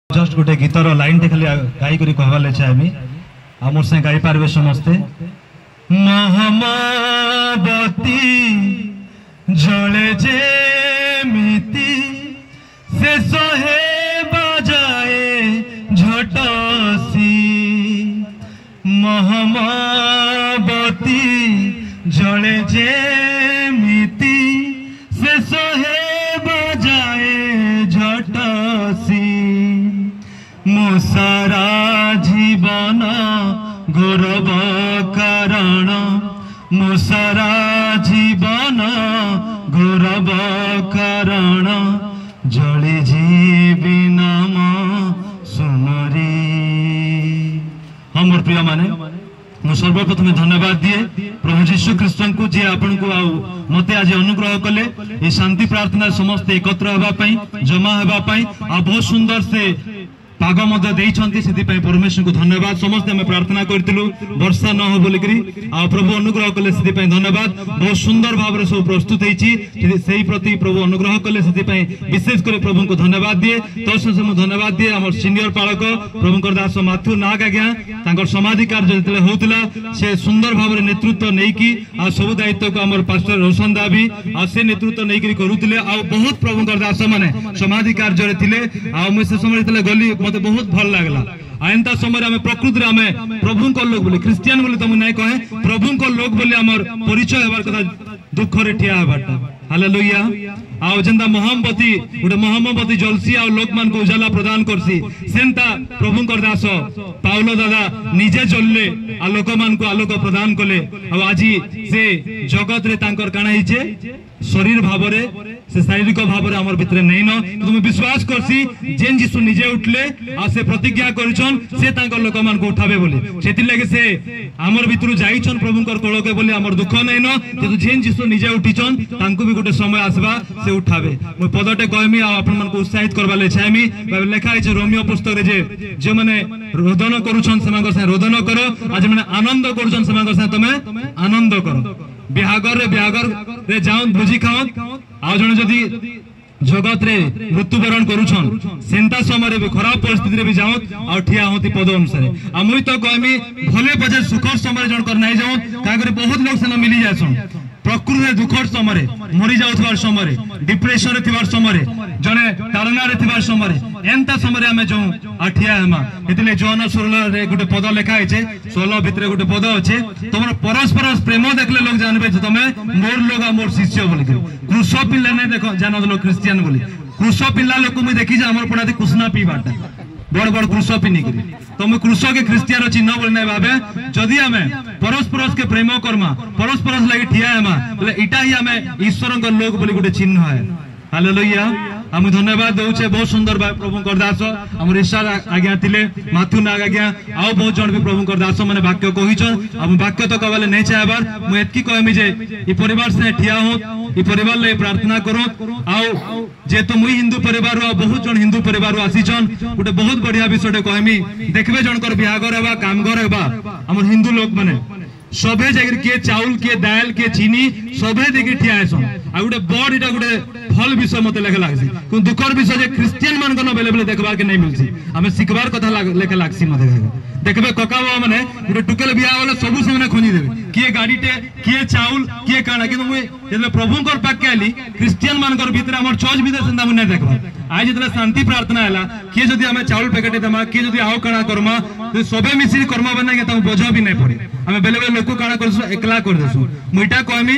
Just गोटे गीतर line टे खाली गाई करी कहवाले चाहमी आ मोर से गाई पारबे समस्ते। महामबती जले जेमिति शेष हे बजाए झटसी। महामबती जले जेमिति शेष हे बजाए झटसी। मो सारा जीवन गौरव कारण मो सारा जीवन गौरव कारण जले जीवी नाम सुमरी। हाँ मोर प्रिय माने मु सर्वप्रथम धन्यवाद दिए प्रभु जीशु ख्रीस्ट को जी आपन को मते आज अनुग्रह कले ये शांति प्रार्थना समस्त एकत्र होगा जमा होगा बहुत सुंदर से पाग परमेश्वर को धन्यवाद। समस्त आम प्रार्थना करूँ वर्षा न हो बोलिक प्रभु अनुग्रह कले धन्यवाद। बहुत सुंदर भाव सब प्रस्तुत होती प्रति प्रभु अनुग्रह कले विशेष कर प्रभु को धन्यवाद दिए। तो मुझे धन्यवाद दिए आम सीनियर पालक प्रभु दास माथु नाग आज्ञा समाधि कार्य जो होता से सुंदर भाव नेतृत्व नहीं सब दायित्व को आम पास्टर रोशन दा भी से नेतृत्व नहीं करुले। बहुत प्रभु दास मैंने समाधि कार्य से समय गली मत बहुत भल लगला। एंता समय आम प्रकृति आम प्रभु लोग बोले क्रिस्टियन बोले तुम नहीं कहे प्रभु लोग बोले आमर परिचय होबार कथा दुख रे ठिया होबारटा। हालेलुया। आउ जेंता मोहम्मबती गोटे मोहम्मबती जलसी आ लोक मान को उजाला प्रदान करसी सेंता प्रभु दास पाउलो दादा निजे जलले आ लोक मान को आलोक प्रदान कले। आ आज से जगत रे तांकर काना हिचे शरीर भावरे से शारीरिक भाव आम भितर नहीं न तुम विश्वास करसी जेन जीशु निजे उठले आ से प्रतिज्ञा करिछन से तांकर लोक मान को उठाबे बोली सेति लगे से आमर भितर जाइछन प्रभुकर कोलके बोली आमर दुख नहीं न किंतु जेन जीशु निजे उठिछन तांको भी गोटे समय आसबा से उठाबे। मु पदटे कहमी आ आपन मन को उत्साहित करबाले चाहमी लेखा है रोमियो पुस्तक रे जे माने रोदन करूछन सेमांकर से रोदन करो आज माने आनंद करूछन सेमांकर से तमे आनंद करो। बिहागर रे जाओ भोजी खाओ आ जने जदी जगत रे मृत्युवरण करूछन सेंता समय भी खराब परिस्थिति रे भी जाओ आ ठिया होती पद अनुसार आ मुई तो कहमी भले बजे सुखर समय जन कर नहीं जाओ का करे बहुत लोग से मिली जाछन प्रकृति दुखर समय मरी जाउथबार समय डिप्रेशन रे थिबार समय जने तारना रे थिबार समय एंता समय आमे जो आठिया हेमा एतले जोन 16 रे गुटे पद लिखा है 16 भितरे गुटे पद अछि तमर परस्पर प्रेम देखले लोग जानबे तमे मोर लोग आ मोर शिष्य बोली क्रूस पिल्ला ने देखो जानो लोग क्रिश्चियन बोली क्रूस पिल्ला लोग को देखी जे हमर पड़ाती कुसना पीबाटा बड़ बड़ क्रूस पिनी करी तुम क्रूस के क्रिश्चियन चिन्ह बोली नहीं भावे जदि आमे परस्पर के प्रेम कर्मा परस्पर लगे ठिया हेमा बोले इटा ही आमे ईश्वर लोग बोली गोटे चिन्ह है। हालेलुया। हम धन्यवाद दउछे बहुत सुंदर प्रभु दास हम ऋषा आज्ञा थिले माथु नाग आज्ञा आउ बहुत जन भी प्रभु दास माने वाक्य कहिछन हम वाक्य तो कहले नहीं चाहबार मु एतकी कहमी जे ई परिवार से ठिया हो ई परिवार ले प्रार्थना करो आउ जे तो मुई हिंदू परिवार बहुत जन हिंदू परिवार आसीछन गोटे बहुत बढ़िया विषय कहमी देखबे जनकर बिहागर हेबा कामगर हेबा हमर हिंदू लोक माने सबे जगह के चाउल के दाल के चीनी सबे देखि ठिया आछन आ गोटे बड़ इटा गोटे फल विषय मते लेखे लागसी कोन दुखर विषय जे क्रिश्चियन मान को बेले बेले देखबार के नहीं मिलसी हमें सिखबार कथा लेखे लागसी मते देखबे कका बाबा माने गोटे टुकेल बिया वाला सबु से माने खोनी देबे किए गाड़ी टे किए चाउल किए काना किंतु मुई जेले प्रभु कर पाक के आली क्रिश्चियन मान कर भीतर हमर चर्च भीतर संदा मुने देखबा आज जेले शांति प्रार्थना हला किए जदी हमें चाउल पैकेट देमा किए जदी आओ काना करमा तो सबे मिसी करमा बना के त बोझ भी नहीं पड़े हमें बेले बेले लोक काना करसु एकला कर देसु मुईटा कहमी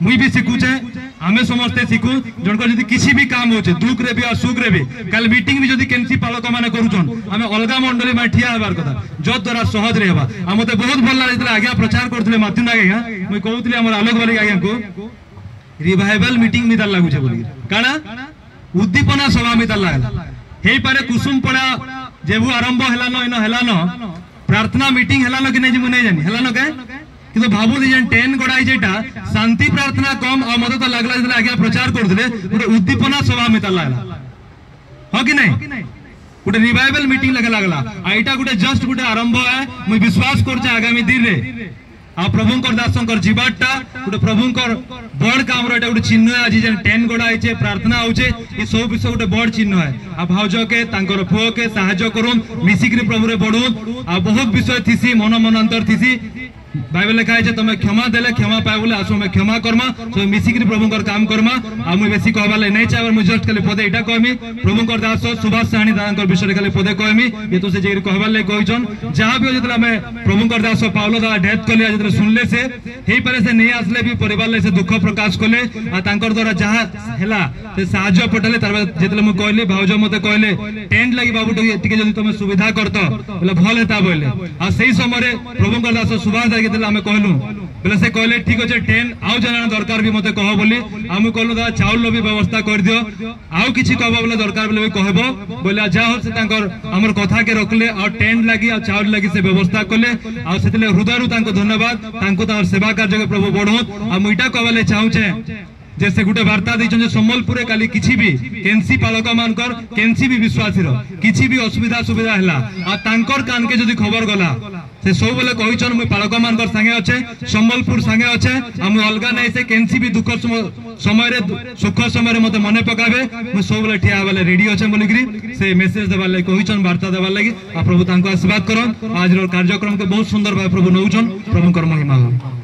मुई भी सिखुचे हमें समस्ते शिखु जनकर जदी किसी भी काम होचे दुख रे भी और सुख रे भी कल मीटिंग भी जदी केनसी पालक माने करूछन हमें अलगा मंडली में ठिया हेबार कथा जो द्वारा सहज रे हेबा हमते बहुत भल लागले आज्ञा प्रचार करथले माथु नाग आज्ञा मुई कहउतले हमर आलोक वाली आज्ञा को रिवाइवल मीटिंग मिता लागुचे बोली काना उद्दीपना सभा मिता लागला हेई पारे कुसुम पड़ा जेबु आरंभ हेलानो इन हेलानो प्रार्थना मीटिंग हेलानो कि नहीं मुने जानी हेलानो के किंतु भाबु दिजन 10 गडाई जेटा शांति प्रार्थना कम आ मते तो लागला जले आज्ञा प्रचार करथले गोटे उद्दीपना सभा मिता लागला हो कि नहीं गोटे रिवाइवल मीटिंग लगे लागला आ एटा गोटे जस्ट गोटे आरंभ है मुई विश्वास करछे आगामी दिन रे आ प्रभुंकर दासंकर जीवाटा गोटे प्रभुंकर बड़ काम रो गोटे चिन्ह है। आज जेन टेन गोड़ा आइछे प्रार्थना होचे ये सब विषय गोटे बड़ चिन्ह है। आ भाउज के तांकर पुओ के सहायता करूँ मिसिक प्रभु रे बढ़ूँ आ बहुत विषय थीसी मन मन अंतर थीसी बाइबल लिखा है तुम क्षमा देले क्षमा पाए बोले आसो मैं क्षमा करमा तो मिसिक प्रभुंकर काम करमा आ मुझे बेसी कहबा नहीं चाहे मुझे जस्ट खाली पदे एटा कहमी प्रभुंकर दास सुभाष साहनी दादांकर विषय खाली पदे कहमी ये तो से जे कहबा ले कहिजन जहां भी जतला मैं प्रभुंकर दास पाउलो दादा डेथ कले जतला सुनले से हेई पारे से नहीं आसले भी परिवार ले से दुख प्रकाश कले आ तांकर द्वारा जहां हैला से साहाय्य पटले तार जतला मैं कहले भाउज मते कहले टेंट लागि बाबू टिके जदी तुम सुविधा करतो बोले भल हेता बोले आ सही समय प्रभुंकर दास सुभाष आमे कहलु बोले से कहले ठीक अच्छे टेन आउ जन दरकार भी मते कह बोली आम कहलु दादा चाउल भी व्यवस्था कर दियो आउ किछि कहबो बोले दरकार बोले कहबो बोले जा हो से तांकर हमर कथा के रखले आ टेंट लागि आ चाउल लागि से व्यवस्था कले आ सेतले हृदयरु तांको धन्यवाद तांको तार सेवा कार्य के प्रभु बढ़ो आ मुइटा कहबले चाहू छे जैसे गोटे वार्ता दी सम्बलपुर काली किसी भी केनसी पालक मानकर केनसी भी विश्वासी किसी भी असुविधा सुविधा है आ तांकर कान के जदी खबर गला से सब बेले कहिछन मु पालक मानकर संगे अच्छे सम्बलपुर संगे अच्छे हम अलगा नहीं से केनसी भी दुख समय रे सुख समय रे मते मने पकाबे मु सब बेले ठिया वाले रेडी अच्छे बोलिकरी से मेसेज देबा लागि कहिछन वार्ता देबा लागि आ प्रभु तांको आशीर्वाद करन आज रो कार्यक्रम के बहुत सुंदर भाव प्रभु नउछन प्रभु कर महिमा हो।